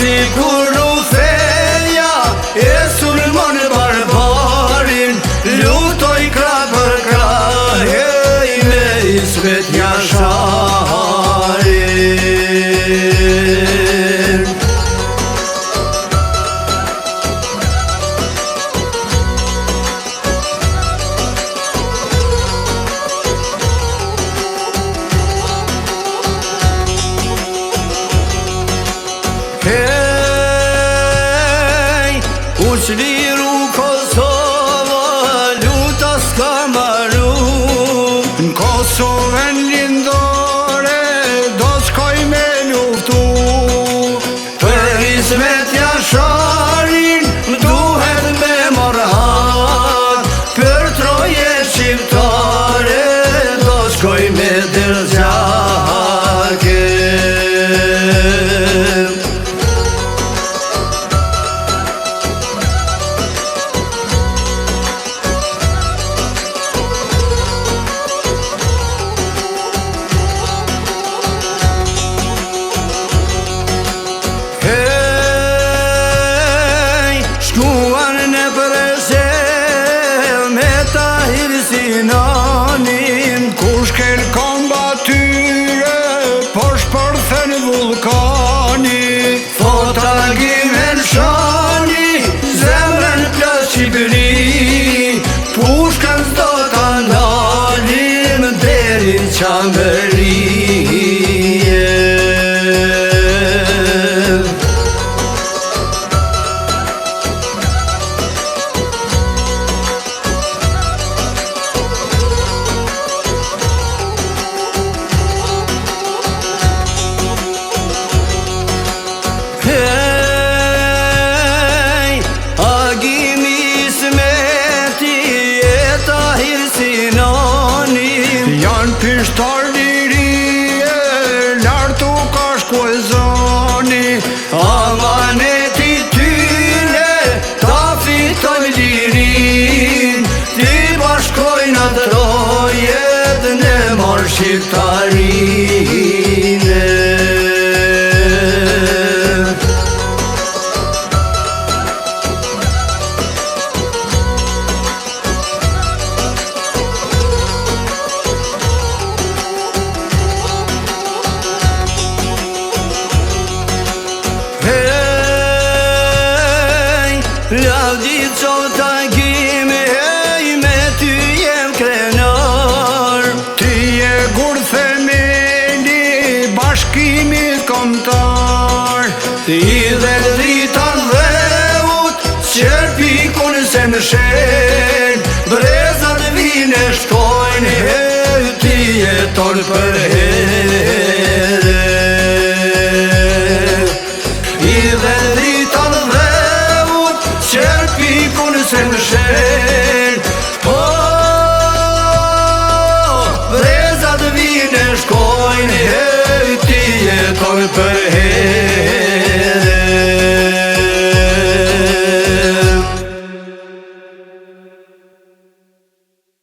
si kur u feja e sulmon barbarin, lutoj krah për krah me İsmet Yaşar'in. Hej, uçliru Kosova, luta s'ka maru. Në Kosovën lindore, do t'shkoj me luftu. Për İsmet Yaşar'in, m'duhet me morhat. Për troje shqiptare, do t'shkoj me dërgjake. Shkuan në Presel me Tahir Sinanin, kur shkel kombatyre poshtë përthen vulkani. Fotagimen shani, zemrën plas Shqipëri, pushkën s'do ta ndalim deri Qambëri. Hej, Agimi İsmeti e Tahir Sinani, janë pishtar lirie, lartu ka shkuezani. Amaneti tyne ta fitoj lirin, ti bashkojnë atë rojet në mor shqiptarine. Lavdi qov t'agimi, hej, me ty jem krenar. Ti e gur themeli bashkimit kombëtar. Ti dhe dritan dheut, qerpikun se në shel, brezat vine shkojnë, hej, ti jeton për here. Ti dhe dritan dheut, qerpikun se në shel, brezat vine shkojnë, hej, ti jeton për here.